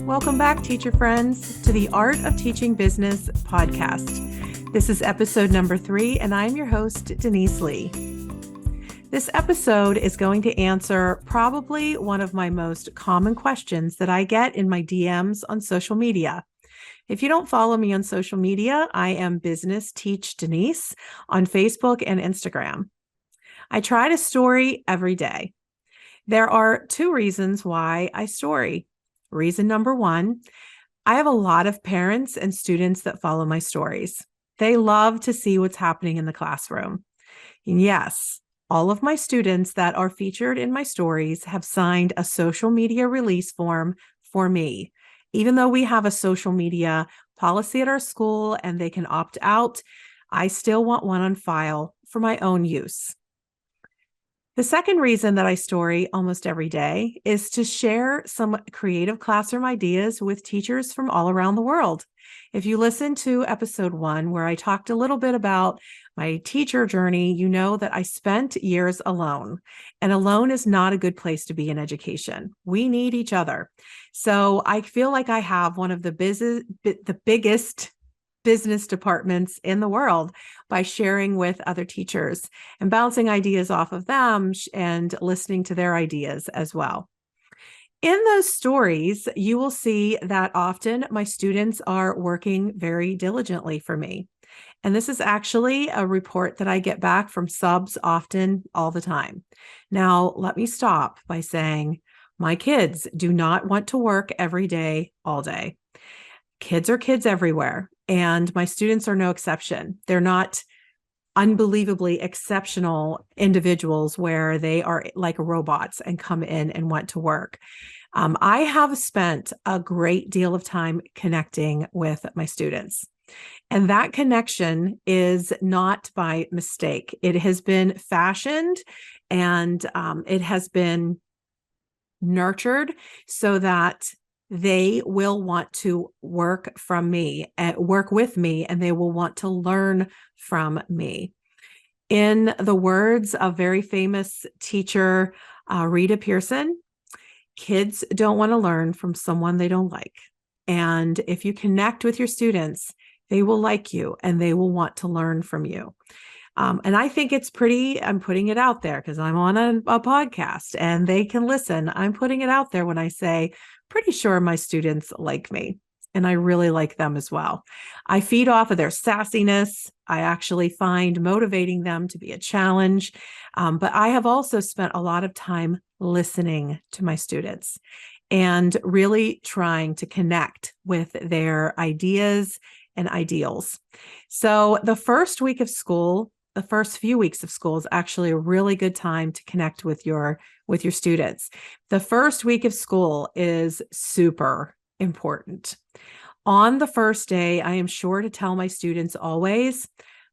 Welcome back, teacher friends, to the Art of Teaching Business podcast. This is episode number 3, and I'm your host, Denise Leigh. This episode is going to answer probably one of my most common questions that I get in my DMs on social media. If you don't follow me on social media, I am Business Teach Denise on Facebook and Instagram. I try to story every day. There are 2 reasons why I story. Reason number 1, I have a lot of parents and students that follow my stories. They love to see what's happening in the classroom. And yes, all of my students that are featured in my stories have signed a social media release form for me. Even though we have a social media policy at our school and they can opt out, I still want one on file for my own use. The second reason that I story almost every day is to share some creative classroom ideas with teachers from all around the world. If you listen to episode 1, where I talked a little bit about my teacher journey, you know that I spent years alone, and alone is not a good place to be in education. We need each other. So I feel like I have one of the biggest business departments in the world by sharing with other teachers and bouncing ideas off of them and listening to their ideas as well. In those stories, you will see that often my students are working very diligently for me. And this is actually a report that I get back from subs often, all the time. Now, let me stop by saying my kids do not want to work every day, all day. Kids are kids everywhere, and my students are no exception. They're not unbelievably exceptional individuals where they are like robots and come in and want to work. I have spent a great deal of time connecting with my students. And that connection is not by mistake. It has been fashioned and it has been nurtured so that they will want to work with me, and they will want to learn from me. In the words of very famous teacher, Rita Pearson, kids don't want to learn from someone they don't like. And if you connect with your students, they will like you and they will want to learn from you. And I think it's I'm putting it out there because I'm on a podcast and they can listen. I'm putting it out there when I say, pretty sure my students like me and I really like them as well. I feed off of their sassiness. I actually find motivating them to be a challenge. But I have also spent a lot of time listening to my students and really trying to connect with their ideas and ideals. So the first few weeks of school is actually a really good time to connect with your students. The first week of school is super important. On the first day, I am sure to tell my students always,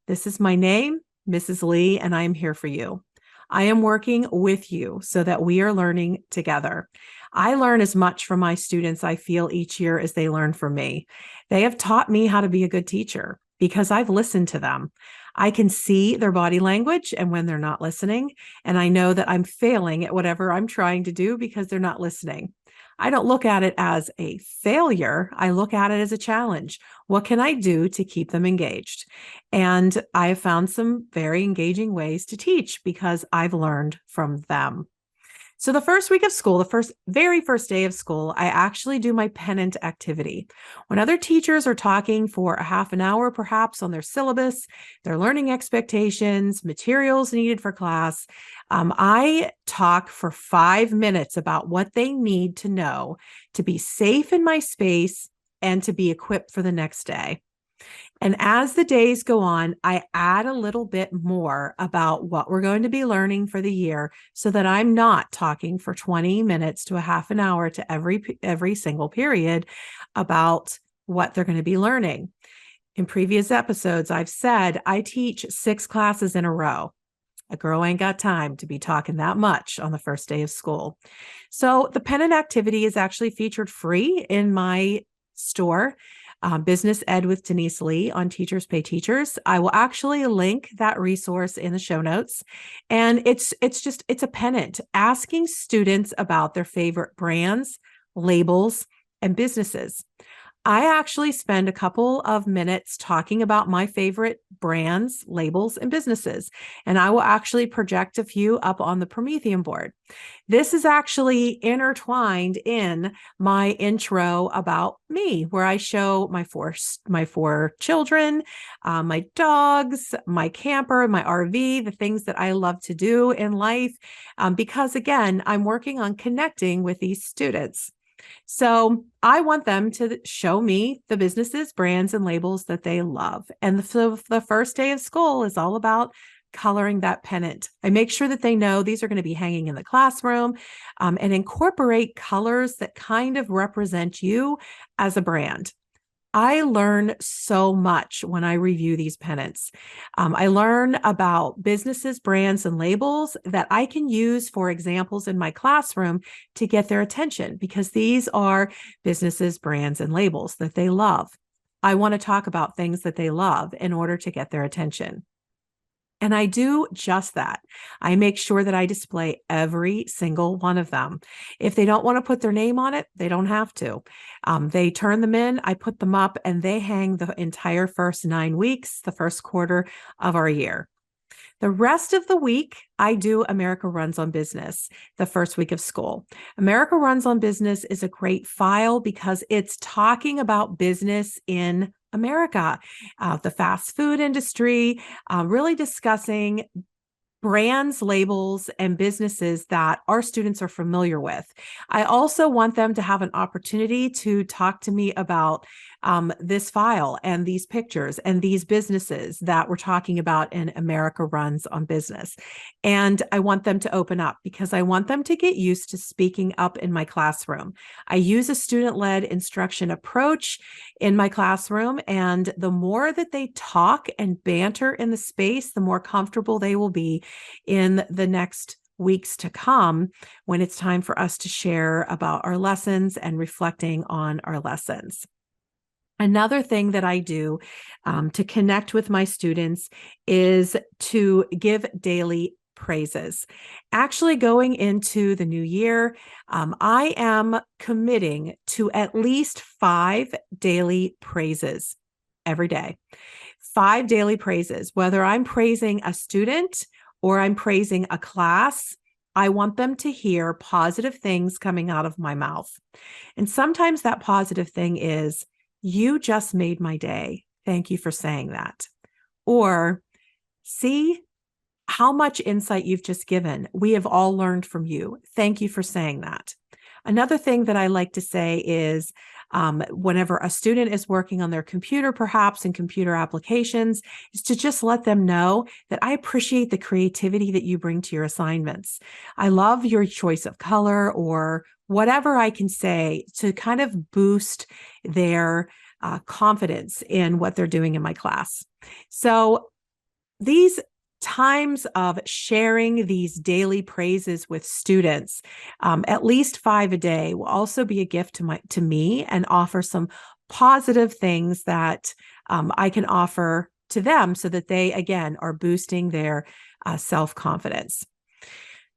this is my name, Mrs. Leigh, and I am here for you. I am working with you so that we are learning together. I learn as much from my students, I feel, each year as they learn from me. They have taught me how to be a good teacher because I've listened to them. I can see their body language and when they're not listening, and I know that I'm failing at whatever I'm trying to do because they're not listening. I don't look at it as a failure. I look at it as a challenge. What can I do to keep them engaged? And I have found some very engaging ways to teach because I've learned from them. So the first week of school, very first day of school, I actually do my Pennant activity. When other teachers are talking for a half an hour, perhaps on their syllabus, their learning expectations, materials needed for class, I talk for 5 minutes about what they need to know to be safe in my space and to be equipped for the next day. And as the days go on, I add a little bit more about what we're going to be learning for the year so that I'm not talking for 20 minutes to a half an hour to every single period about what they're going to be learning. In previous episodes, I've said I teach 6 classes in a row. A girl ain't got time to be talking that much on the first day of school. So the Pennant activity is actually featured free in my store. Business Ed with Denise Leigh on Teachers Pay Teachers. I will actually link that resource in the show notes. And it's a pennant asking students about their favorite brands, labels, and businesses. I actually spend a couple of minutes talking about my favorite brands, labels, and businesses, and I will actually project a few up on the Promethean board. This is actually intertwined in my intro about me, where I show my four children, my dogs, my camper, my RV, the things that I love to do in life, because again, I'm working on connecting with these students. So I want them to show me the businesses, brands, and labels that they love. And so the first day of school is all about coloring that pennant. I make sure that they know these are going to be hanging in the classroom, and incorporate colors that kind of represent you as a brand. I learn so much when I review these pennants. I learn about businesses, brands, and labels that I can use for examples in my classroom to get their attention, because these are businesses, brands, and labels that they love. I want to talk about things that they love in order to get their attention. And I do just that. I make sure that I display every single one of them. If they don't want to put their name on it, they don't have to. They turn them in, I put them up, and they hang the entire first 9 weeks, the first quarter of our year. The rest of the week, I do America Runs on Business, the first week of school. America Runs on Business is a great file because it's talking about business in America, the fast food industry, really discussing brands, labels, and businesses that our students are familiar with. I also want them to have an opportunity to talk to me about this file and these pictures and these businesses that we're talking about in America Runs on Business. And I want them to open up because I want them to get used to speaking up in my classroom. I use a student-led instruction approach in my classroom, and the more that they talk and banter in the space, the more comfortable they will be in the next weeks to come when it's time for us to share about our lessons and reflecting on our lessons. Another thing that I do to connect with my students is to give daily praises. Actually, going into the new year, I am committing to at least 5 daily praises every day. 5 daily praises, whether I'm praising a student or I'm praising a class. I want them to hear positive things coming out of my mouth. And sometimes that positive thing is, "You just made my day. Thank you for saying that." Or, "See how much insight you've just given. We have all learned from you. Thank you for saying that." Another thing that I like to say is, whenever a student is working on their computer, perhaps in computer applications, is to just let them know that I appreciate the creativity that you bring to your assignments. I love your choice of color, or whatever I can say to kind of boost their confidence in what they're doing in my class. So these times of sharing these daily praises with students, at least 5 a day, will also be a gift to me and offer some positive things that I can offer to them so that they, again, are boosting their self-confidence.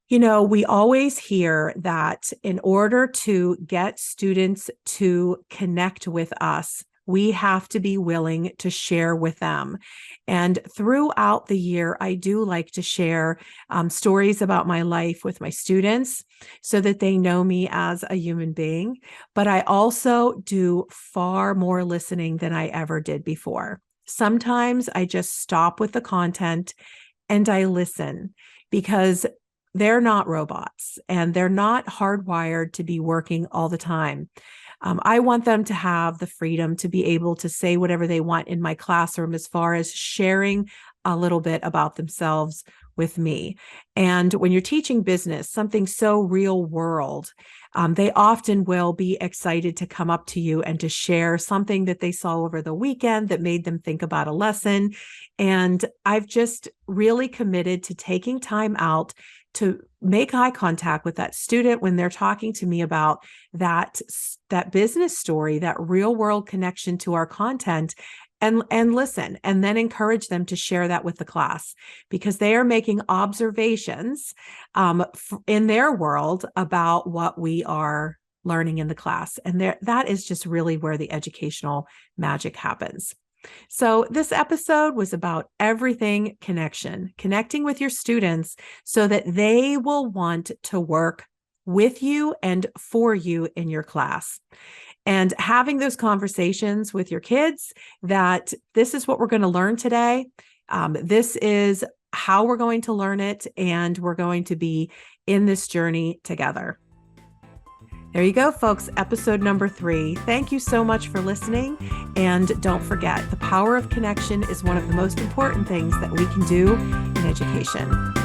You know, we always hear that in order to get students to connect with us, we have to be willing to share with them. And throughout the year, I do like to share stories about my life with my students so that they know me as a human being. But I also do far more listening than I ever did before. Sometimes I just stop with the content and I listen, because they're not robots and they're not hardwired to be working all the time. I want them to have the freedom to be able to say whatever they want in my classroom as far as sharing a little bit about themselves with me. And when you're teaching business, something so real world, they often will be excited to come up to you and to share something that they saw over the weekend that made them think about a lesson. And I've just really committed to taking time out to make eye contact with that student when they're talking to me about that business story, that real world connection to our content, and listen, and then encourage them to share that with the class, because they are making observations in their world about what we are learning in the class. And that is just really where the educational magic happens. So this episode was about everything connection, connecting with your students so that they will want to work with you and for you in your class. And having those conversations with your kids that this is what we're going to learn today. This is how we're going to learn it, and we're going to be in this journey together. There you go, folks. Episode number 3. Thank you so much for listening. And don't forget, the power of connection is one of the most important things that we can do in education.